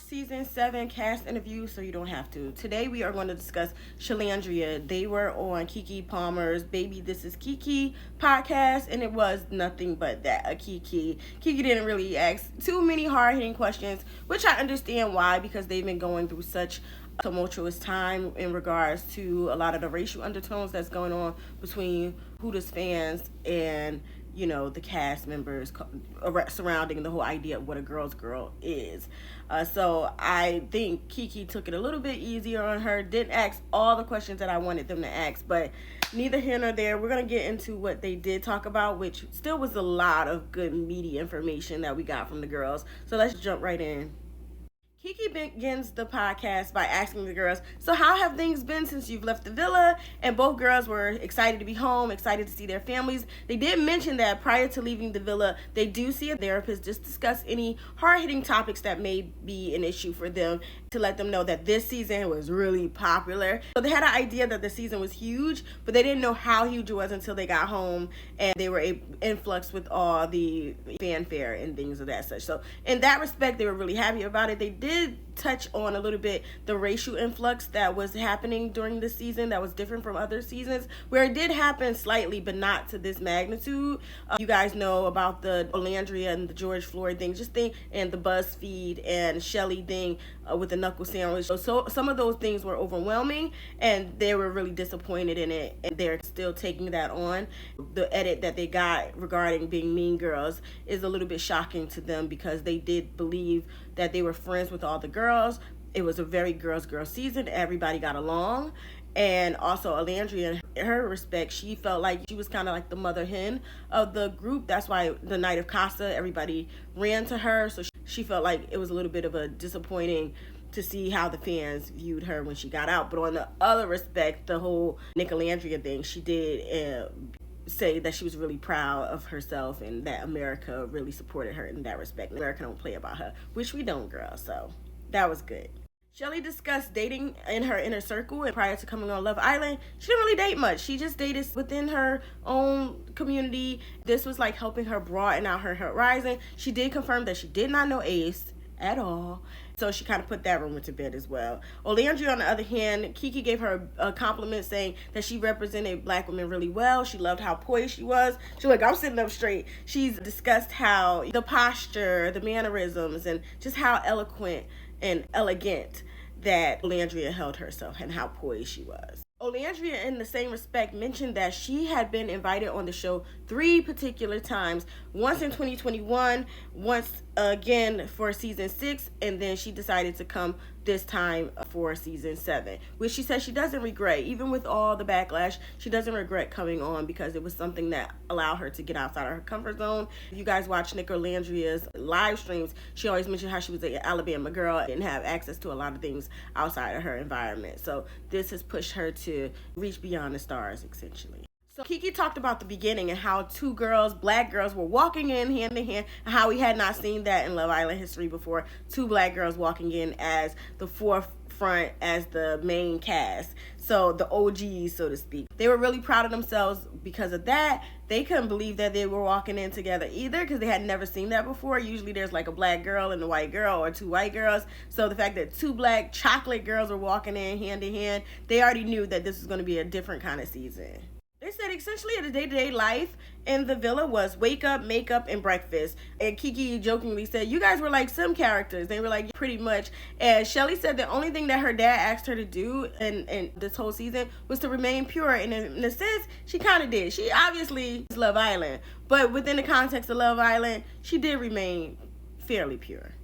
Season 7 cast interview, so you don't have to. Today we are going to discuss Chellandria. They were on Keke Palmer's Baby This Is Keke podcast, and it was nothing but that, a Keke. Keke didn't really ask too many hard-hitting questions, which I understand why, because they've been going through such a tumultuous time in regards to a lot of the racial undertones that's going on between Hooters fans and the cast members surrounding the whole idea of what a girl's girl is. So I think Keke took it a little bit easier on her, didn't ask all the questions that I wanted them to ask, but neither here nor there. We're going to get into what they did talk about, which still was a lot of good meaty information that we got from the girls. So let's jump right in. Keke begins the podcast by asking the girls, so how have things been since you've left the villa? And both girls were excited to be home, excited to see their families. They did mention that prior to leaving the villa, they do see a therapist, just discuss any hard-hitting topics that may be an issue for them, to let them know that this season was really popular. So they had an idea that the season was huge, but they didn't know how huge it was until they got home and they were influxed with all the fanfare and things of that such. So in that respect, they were really happy about it. They did touch on a little bit the racial influx that was happening during this season that was different from other seasons, where it did happen slightly but not to this magnitude. You guys know about the Olandria and the George Floyd thing, and the BuzzFeed and Shelly thing with the knuckle sandwich. So some of those things were overwhelming and they were really disappointed in it, and they're still taking that on. The edit that they got regarding being mean girls is a little bit shocking to them, because they did believe that they were friends with all the girls. It was a very girl season. Everybody got along. And also Olandria, in her respect, she felt like she was kind of like the mother hen of the group. That's why the night of Casa, everybody ran to her. So she felt like it was a little bit of a disappointing to see how the fans viewed her when she got out. But on the other respect, the whole Chellandria thing, she did say that she was really proud of herself and that America really supported her in that respect. America don't play about her, which we don't, girl. So that was good. Shelly discussed dating in her inner circle, and prior to coming on Love Island, she didn't really date much. She just dated within her own community. This was like helping her broaden out her horizon. She did confirm that she did not know Ace at all, so she kind of put that rumor to bed as well. Olandria, on the other hand, Keke gave her a compliment saying that she represented black women really well. She loved how poised she was. She was like, I'm sitting up straight. She's discussed how the posture, the mannerisms, and just how eloquent and elegant that Olandria held herself and how poised she was. Olandria, in the same respect, mentioned that she had been invited on the show 3 particular times, once in 2021, once again for season 6, and then she decided to come this time for season 7, which she says she doesn't regret. Even with all the backlash, she doesn't regret coming on, because it was something that allowed her to get outside of her comfort zone. If you guys watch Chellandria's live streams, she always mentioned how she was an Alabama girl and didn't have access to a lot of things outside of her environment. So this has pushed her to reach beyond the stars, essentially. So Keke talked about the beginning and how 2 girls, black girls, were walking in hand in hand, and how we had not seen that in Love Island history before. 2 black girls walking in as the forefront, as the main cast. So the OGs, so to speak. They were really proud of themselves because of that. They couldn't believe that they were walking in together either, because they had never seen that before. Usually there's like a black girl and a white girl, or 2 white girls. So the fact that 2 black chocolate girls were walking in hand, they already knew that this was going to be a different kind of season. They said essentially the day-to-day life in the villa was wake up, makeup, and breakfast. And Keke jokingly said, you guys were like Sim characters. They were like, pretty much. And Shelly said the only thing that her dad asked her to do in this whole season was to remain pure. And in a sense, she kind of did. She obviously is Love Island. But within the context of Love Island, she did remain fairly pure.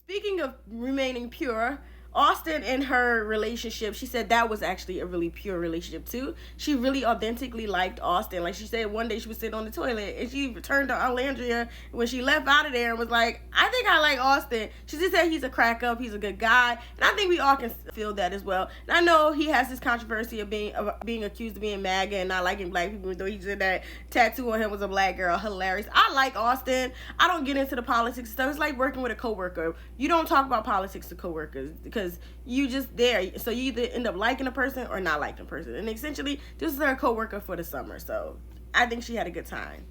Speaking of remaining pure, Austin and her relationship, she said that was actually a really pure relationship too. She really authentically liked Austin. Like she said, one day she was sitting on the toilet and she returned to Olandria when she left out of there and was like, I think I like Austin. She just said he's a crack up, he's a good guy. And I think we all can feel that as well. And I know he has this controversy of being accused of being MAGA and not liking black people, though he said that tattoo on him was a black girl. Hilarious. I like Austin. I don't get into the politics stuff. It's like working with a coworker. You don't talk about politics to coworkers because you just there. So you either end up liking a person or not liking a person. And essentially, this is her coworker for the summer. So I think she had a good time.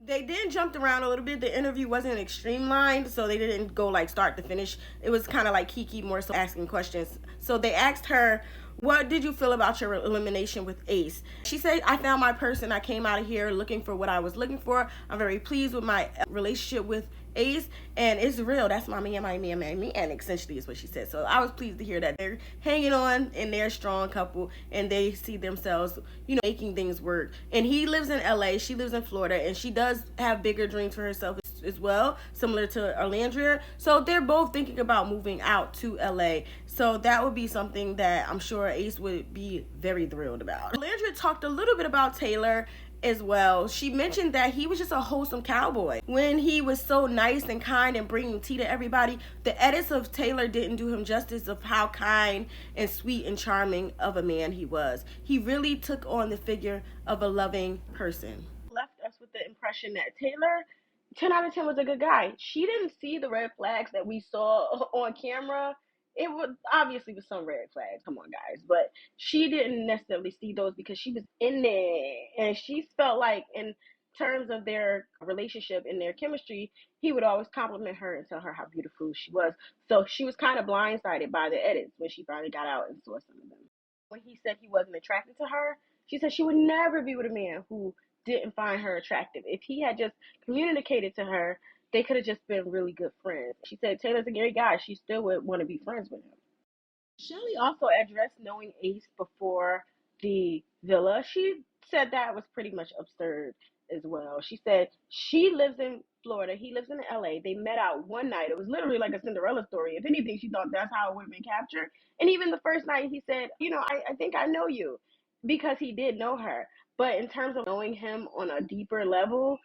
They did jumped around a little bit. The interview wasn't extreme lined, so they didn't go like start to finish. It was kind of like Keke more so asking questions. So they asked her, "What did you feel about your elimination with Ace?" She said, "I found my person. I came out of here looking for what I was looking for. I'm very pleased with my relationship with Ace, and it's real. That's my man, my man, my man." Essentially, is what she said. So I was pleased to hear that they're hanging on and they're a strong couple, and they see themselves, making things work. And he lives in LA, she lives in Florida, and she does have bigger dreams for herself as well, similar to Olandria. So they're both thinking about moving out to LA. So that would be something that I'm sure Ace would be very thrilled about. Olandria talked a little bit about Taylor as well. She mentioned that he was just a wholesome cowboy. When he was so nice and kind and bringing tea to everybody, the edits of Taylor didn't do him justice of how kind and sweet and charming of a man he was. He really took on the figure of a loving person. Left us with the impression that Taylor, 10 out of 10, was a good guy. She didn't see the red flags that we saw on camera. It was obviously with some red flags. Come on, guys. But she didn't necessarily see those because she was in there. And she felt like, in terms of their relationship and their chemistry, he would always compliment her and tell her how beautiful she was. So she was kind of blindsided by the edits when she finally got out and saw some of them. When he said he wasn't attracted to her, she said she would never be with a man who didn't find her attractive. If he had just communicated to her, they could have just been really good friends. She said Taylor's a great guy. She still would want to be friends with him. Shelly also addressed knowing Ace before the villa. She said that was pretty much absurd as well. She said she lives in Florida, he lives in LA. They met out one night. It was literally like a Cinderella story. If anything, she thought that's how it would have been captured. And even the first night, he said, I think I know you, because he did know her. But in terms of knowing him on a deeper level,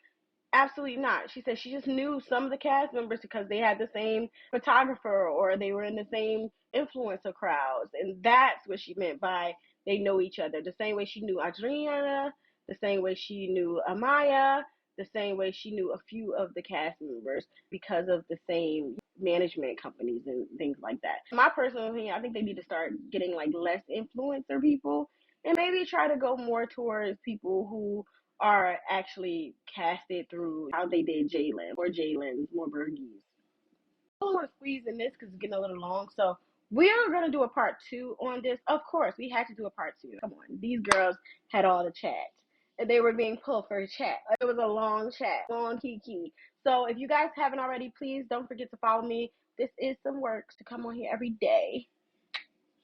absolutely not. She said she just knew some of the cast members because they had the same photographer or they were in the same influencer crowds. And that's what she meant by they know each other. The same way she knew Adriana, the same way she knew Amaya, the same way she knew a few of the cast members because of the same management companies and things like that. My personal opinion, I think they need to start getting like less influencer people and maybe try to go more towards people who are actually casted through how they did Jalen, more Jalen's, more Bergie's. I don't want to squeeze in this because it's getting a little long, so we're going to do a part 2 on this. Of course, we had to do a part 2. Come on, these girls had all the chat. And they were being pulled for a chat. It was a long chat, long kiki. So if you guys haven't already, please don't forget to follow me. This is some work to come on here every day.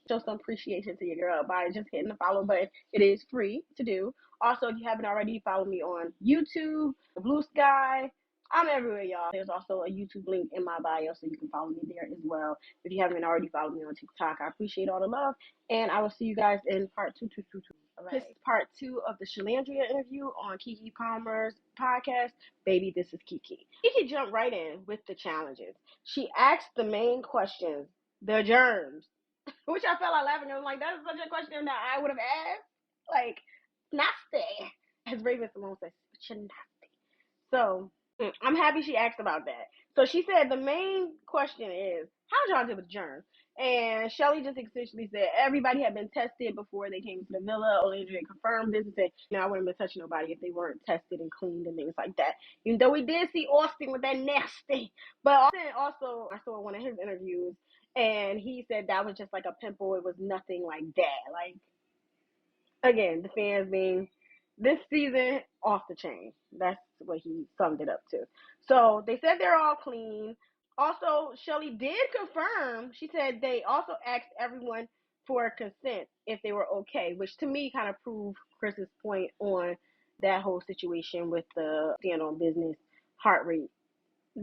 Show some appreciation to your girl by just hitting the follow button. It is free to do. Also, if you haven't already, follow me on YouTube, Blue Sky. I'm everywhere, y'all. There's also a YouTube link in my bio, so you can follow me there as well. If you haven't already followed me on TikTok, I appreciate all the love. And I will see you guys in part 2. All right. This is part 2 of the Chellandria interview on Keke Palmer's podcast, Baby, This is Keke. Keke jumped right in with the challenges. She asked the main questions, the germs, which I felt like laughing. I was like, that is such a question that I would have asked. Like, nasty. As Raven Simone says, you're nasty. So, I'm happy she asked about that. So she said the main question is, how'd y'all deal with germs? And Shelly just essentially said everybody had been tested before they came to the villa. Olandria confirmed this and said, I wouldn't have been touching nobody if they weren't tested and cleaned and things like that. Even though we did see Austin with that nasty. But Austin also, I saw one of his interviews, and he said that was just like a pimple. It was nothing like that. Like, again, the fans being this season off the chain. That's what he summed it up to. So they said they're all clean. Also, Shelly did confirm. She said they also asked everyone for consent if they were okay, which to me kind of proved Chris's point on that whole situation with the stand on business heart rate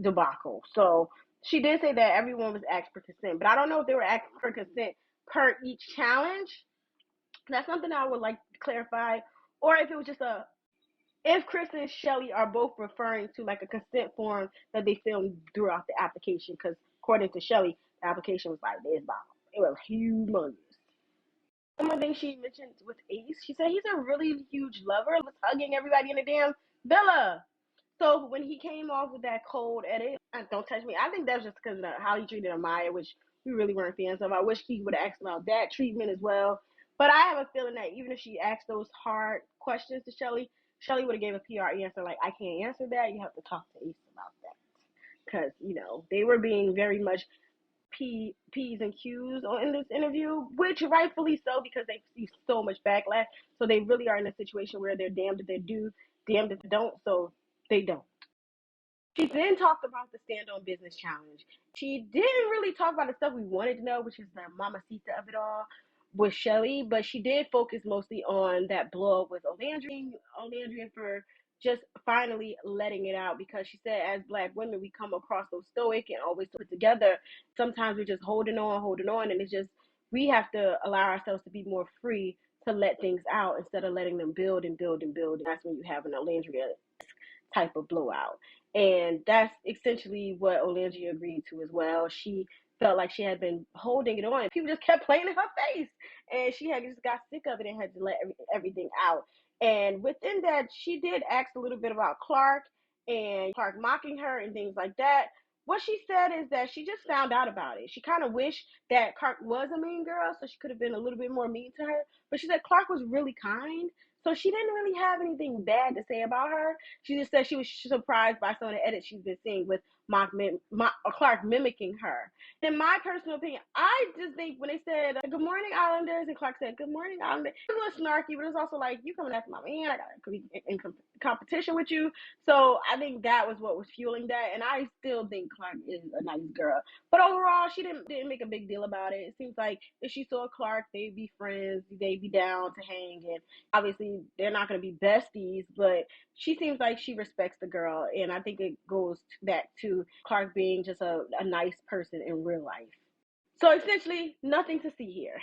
debacle. So she did say that everyone was asked for consent, but I don't know if they were asked for consent per each challenge. That's something I would like to clarify, or if it was just if Chris and Shelly are both referring to like a consent form that they filmed throughout the application, because according to Shelly, the application was like this bomb. It was humongous. One thing she mentioned with Ace, she said he's a really huge lover. He was hugging everybody in the damn villa. So when he came off with that cold edit, don't touch me, I think that's just because of how he treated Amaya, which we really weren't fans of. I wish he would have asked about that treatment as well. But I have a feeling that even if she asked those hard questions to Shelly, Chelly would have gave a PR answer like, I can't answer that. You have to talk to Ace about that. Because, they were being very much P's and Q's in this interview, which rightfully so because they see so much backlash. So they really are in a situation where they're damned if they do, damned if they don't. So they don't. She then talked about the stand on business challenge. She didn't really talk about the stuff we wanted to know, which is the mamacita of it all with Chelly, but she did focus mostly on that blow up with Olandria for just finally letting it out because she said as black women we come across so stoic and always put together. Sometimes we're just holding on, and it's just we have to allow ourselves to be more free to let things out instead of letting them build and build and build. And that's when you have an Olandria type of blowout. And that's essentially what Olandria agreed to as well. She felt like she had been holding it on. People just kept playing in her face. And she had just got sick of it and had to let everything out. And within that, she did ask a little bit about Clark and Clark mocking her and things like that. What she said is that she just found out about it. She kind of wished that Clark was a mean girl, so she could have been a little bit more mean to her. But she said Clark was really kind, so she didn't really have anything bad to say about her. She just said she was surprised by some of the edits she's been seeing with Clark mimicking her. In my personal opinion, I just think when they said, good morning, Islanders, and Clark said, good morning, Islanders, it was a little snarky, but it was also like, you coming after my man, I got to be in competition with you. So I think that was what was fueling that, and I still think Clark is a nice girl. But overall, she didn't make a big deal about it. It seems like if she saw Clark, they'd be friends, they'd be down to hang, and obviously they're not going to be besties, but she seems like she respects the girl, and I think it goes back to Clark being just a nice person in real life. So essentially, nothing to see here.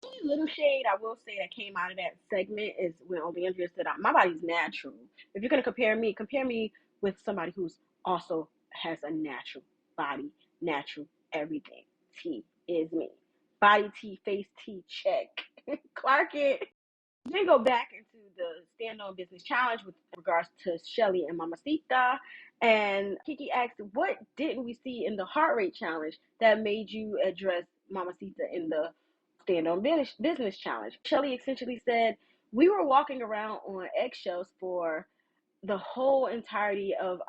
Only little shade I will say that came out of that segment is when Olandria said, "My body's natural. If you're gonna compare me with somebody who's also has a natural body, natural everything. T is me. Body T, face T, check. Clark it." Then go back into the stand on business challenge with regards to Chelly and Mamacita. And Keke asked, what didn't we see in the heart rate challenge that made you address Mamacita in the stand on business challenge? Chelly essentially said, we were walking around on eggshells for the whole entirety of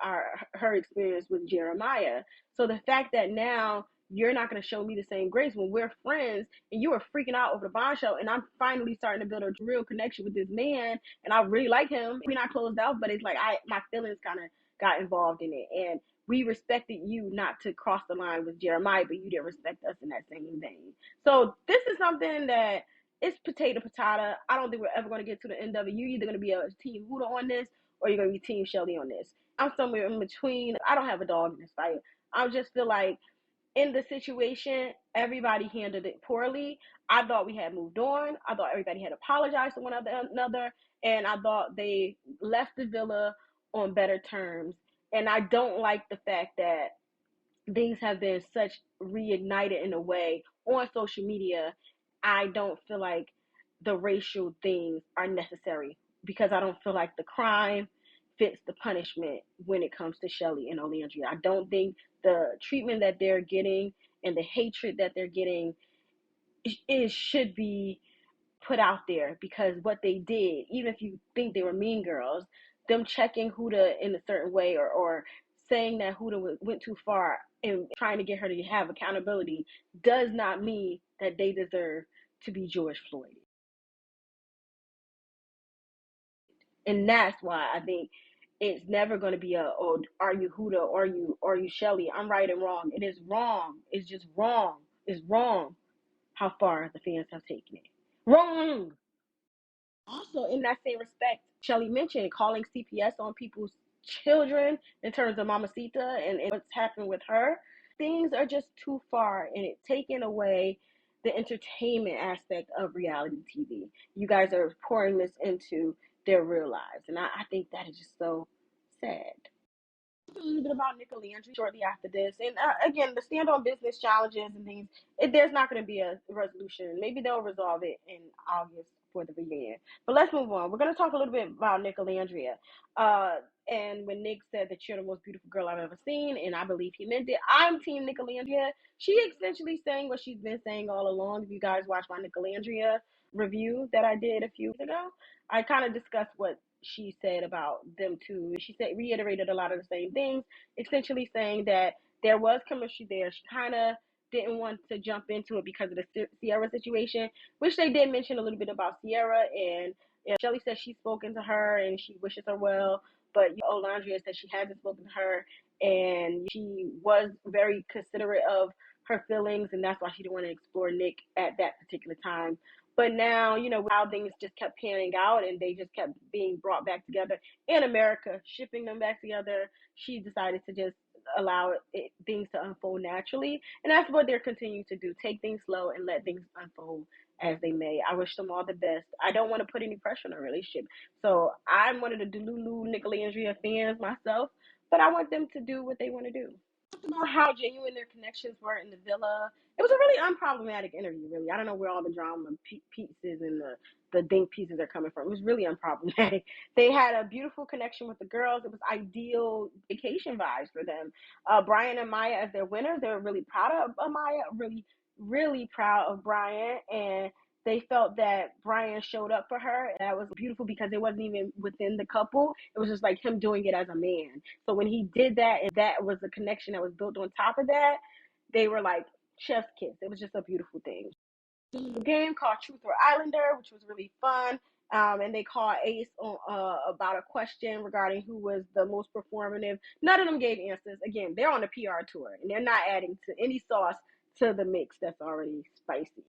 her experience with Jeremiah. So the fact that now you're not going to show me the same grace when we're friends and you were freaking out over the bombshell and I'm finally starting to build a real connection with this man and I really like him. We're not closed out, but it's like my feelings kind of got involved in it, and we respected you not to cross the line with Jeremiah, but you didn't respect us in that same vein. So this is something that it's potato patata. I don't think we're ever going to get to the end of it. You're either going to be a team Huda on this or you're going to be team Chelly on this. I'm somewhere in between. I don't have a dog in this fight. I just feel like in the situation, everybody handled it poorly. I thought we had moved on. I thought everybody had apologized to one another. And I thought they left the villa on better terms. And I don't like the fact that things have been such reignited in a way on social media. I don't feel like the racial things are necessary because I don't feel like the crime fits the punishment when it comes to Chelly and Olandria. I don't think the treatment that they're getting and the hatred that they're getting should be put out there, because what they did, even if you think they were mean girls, them checking Huda in a certain way or saying that Huda went too far and trying to get her to have accountability does not mean that they deserve to be George Floyd. And that's why I think it's never going to be oh, are you Huda or you Chelly? I'm right and wrong. It is wrong. It's just wrong. It's wrong how far the fans have taken it. Wrong. Also, in that same respect, Chelly mentioned calling CPS on people's children in terms of Mamacita and what's happened with her. Things are just too far, and it's taking away the entertainment aspect of reality TV. You guys are pouring this into their real lives, and I think that is just so sad. A little bit about Nick Olandria shortly after this. And again, the stand on business challenges and things, there's not going to be a resolution. Maybe they'll resolve it in August for the reunion. But let's move on. We're going to talk a little bit about Nick Olandria. And when Nick said that you're the most beautiful girl I've ever seen, and I believe he meant it, I'm Team Nick Olandria. She essentially saying what she's been saying all along. If you guys watch my Nick Olandria review that I did a few weeks ago, I kind of discussed what she said about them two. She said reiterated a lot of the same things, essentially saying that there was chemistry there. She kind of didn't want to jump into it because of the Sierra situation, which they did mention a little bit about Sierra. And Chelly said she's spoken to her and she wishes her well, but Olandria said she hasn't spoken to her and she was very considerate of her feelings, and that's why she didn't want to explore Nick at that particular time. But now, how things just kept panning out and they just kept being brought back together in America, shipping them back together, she decided to just allow things to unfold naturally. And that's what they're continuing to do. Take things slow and let things unfold as they may. I wish them all the best. I don't want to put any pressure on a relationship. So I'm one of the Delulu Nicolandria fans myself, but I want them to do what they want to do. About how genuine their connections were in the villa. It was a really unproblematic interview, really. I don't know where all the drama pieces and the dink pieces are coming from. It was really unproblematic. They had a beautiful connection with the girls. It was ideal vacation vibes for them. Brian and Maya as their winners, they were really proud of Maya, really, really proud of Brian. And they felt that Brian showed up for her. And that was beautiful because it wasn't even within the couple. It was just like him doing it as a man. So when he did that, and that was the connection that was built on top of that, they were like chef's kiss. It was just a beautiful thing. A game called Truth or Islander, which was really fun. And they called Ace on, about a question regarding who was the most performative. None of them gave answers. Again, they're on a PR tour, and they're not adding to any sauce to the mix that's already spicy.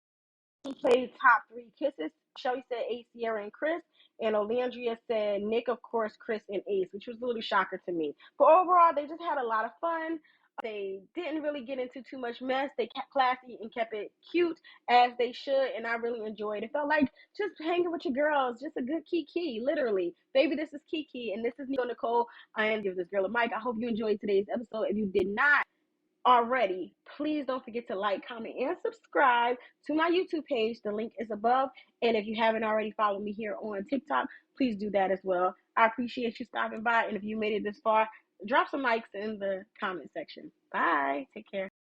Played top three kisses. Shelly said Ace, Sierra, and Chris. And Olandria said Nick, of course, Chris, and Ace, which was a little shocker to me. But overall, they just had a lot of fun. They didn't really get into too much mess. They kept classy and kept it cute as they should, and I really enjoyed it. It felt like just hanging with your girls, just a good Keke, literally. Baby, this is Keke, and this is Nicole. I am Give This Girl a Mic. I hope you enjoyed today's episode. If you did not already, please don't forget to like, comment, and subscribe to my YouTube page. The link is above. And if you haven't already followed me here on TikTok, please do that as well. I appreciate you stopping by. And if you made it this far, drop some likes in the comment section. Bye. Take care.